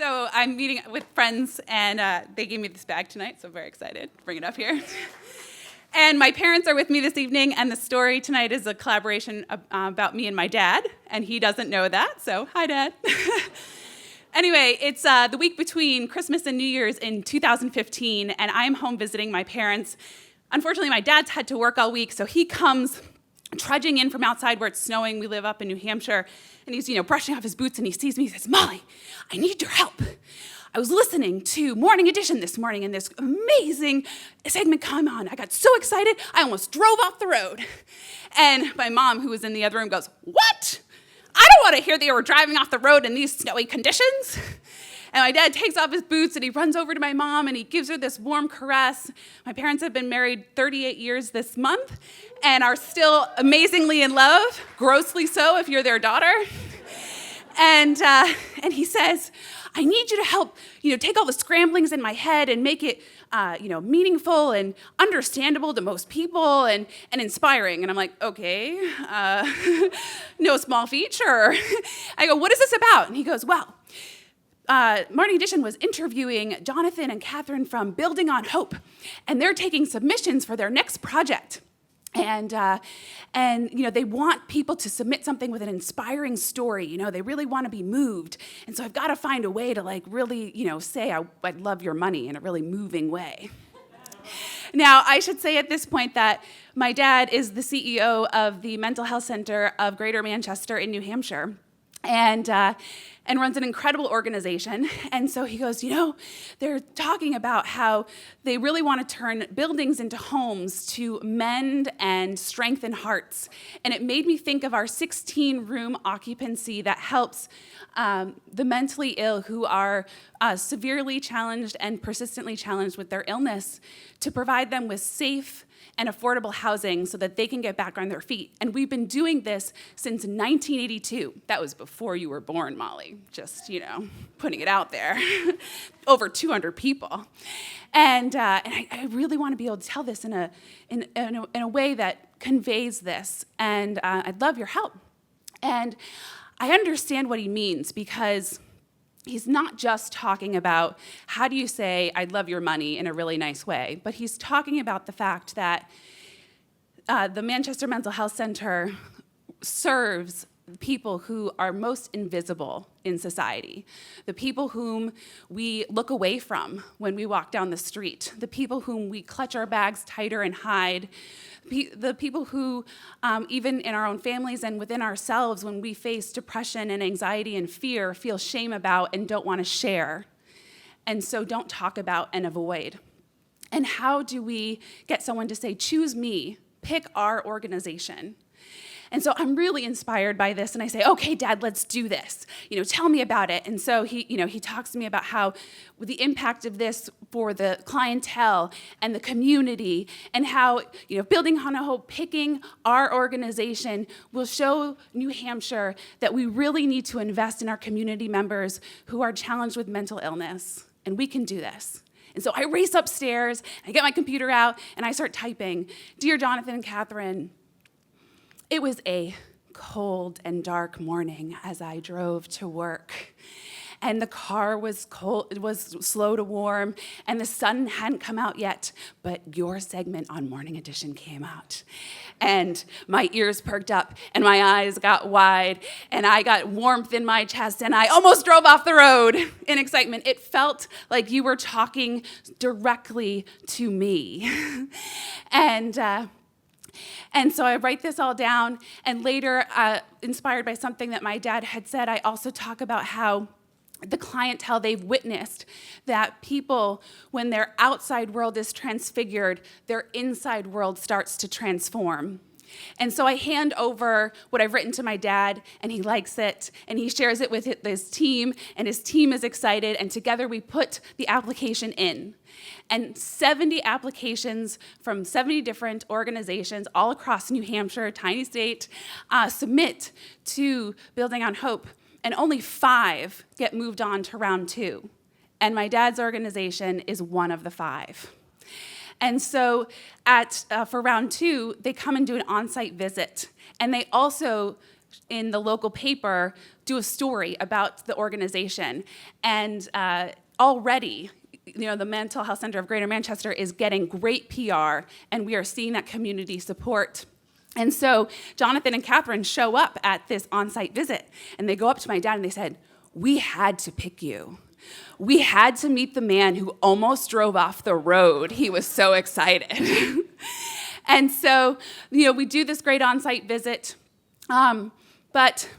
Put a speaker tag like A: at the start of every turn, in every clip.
A: So I'm meeting with friends, and they gave me this bag tonight, so I'm very excited to bring it up here. And my parents are with me this evening, and the story tonight is a collaboration about me and my dad, and he doesn't know that, so hi, Dad. Anyway, it's the week between Christmas and New Year's in 2015, and I'm home visiting my parents. Unfortunately, my dad's had to work all week, so he comes trudging in from outside where it's snowing. We live up in New Hampshire, and he's, brushing off his boots, and he sees me. He says, "Molly, I need your help. I was listening to Morning Edition this morning, and this amazing segment came on. I got so excited, I almost drove off the road." And my mom, who was in the other room, goes, "What? I don't want to hear that you were driving off the road in these snowy conditions." And my dad takes off his boots, and he runs over to my mom, and he gives her this warm caress. My parents have been married 38 years this month and are still amazingly in love, grossly so if you're their daughter. And he says, "I need you to help, take all the scramblings in my head and make it, meaningful and understandable to most people and inspiring." And I'm like, "Okay, no small feat, sure." I go, "What is this about?" And he goes, "Well, Morning Edition was interviewing Jonathan and Catherine from Building on Hope, and they're taking submissions for their next project. And they want people to submit something with an inspiring story. They really want to be moved. And so I've got to find a way to really, say I'd love your money in a really moving way." Now, I should say at this point that my dad is the CEO of the Mental Health Center of Greater Manchester in New Hampshire, and runs an incredible organization. And so he goes, they're talking about how they really want to turn buildings into homes to mend and strengthen hearts. And it made me think of our 16-room occupancy that helps the mentally ill who are severely challenged and persistently challenged with their illness, to provide them with safe and affordable housing so that they can get back on their feet. And we've been doing this since 1982. That was before you were born, Molly. Just, putting it out there. Over 200 people. And I really want to be able to tell this in a way that conveys this. And I'd love your help. And I understand what he means, because he's not just talking about how do you say "I'd love your money" in a really nice way, but he's talking about the fact that the Manchester Mental Health Center serves people who are most invisible in society, the people whom we look away from when we walk down the street, the people whom we clutch our bags tighter and hide, the people who, even in our own families and within ourselves, when we face depression and anxiety and fear, feel shame about and don't want to share, and so don't talk about and avoid. And how do we get someone to say, "Choose me, pick our organization"? And so I'm really inspired by this, and I say, "Okay, Dad, let's do this. Tell me about it." And so he talks to me about how the impact of this for the clientele and the community, and how Building on Hope, picking our organization, will show New Hampshire that we really need to invest in our community members who are challenged with mental illness, and we can do this. And so I race upstairs, I get my computer out, and I start typing, "Dear Jonathan and Catherine, it was a cold and dark morning as I drove to work, and the car was cold. It was slow to warm, and the sun hadn't come out yet, but your segment on Morning Edition came out. And my ears perked up, and my eyes got wide, and I got warmth in my chest, and I almost drove off the road in excitement. It felt like you were talking directly to me." And so I write this all down, and later, inspired by something that my dad had said, I also talk about how the clientele, they've witnessed that people, when their outside world is transfigured, their inside world starts to transform. And so I hand over what I've written to my dad, and he likes it, and he shares it with his team, and his team is excited, and together we put the application in. And 70 applications from 70 different organizations all across New Hampshire, tiny state, submit to Building on Hope, and only 5 get moved on to round 2. And my dad's organization is one of the 5. And so for round 2, they come and do an on-site visit. And they also, in the local paper, do a story about the organization. And already, the Mental Health Center of Greater Manchester is getting great PR, and we are seeing that community support. And so Jonathan and Catherine show up at this on-site visit, and they go up to my dad and they said, "We had to pick you. We had to meet the man who almost drove off the road. He was so excited." And so, we do this great on-site visit, but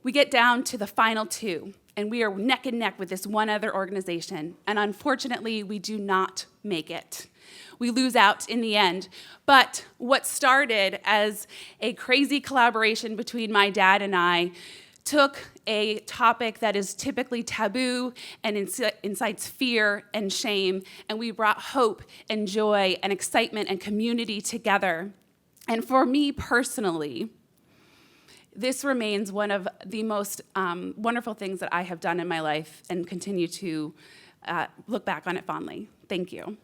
A: we get down to the final two, and we are neck and neck with this one other organization, and unfortunately, we do not make it. We lose out in the end. But what started as a crazy collaboration between my dad and I took a topic that is typically taboo and incites fear and shame, and we brought hope and joy and excitement and community together. And for me personally, this remains one of the most wonderful things that I have done in my life and continue to look back on it fondly. Thank you.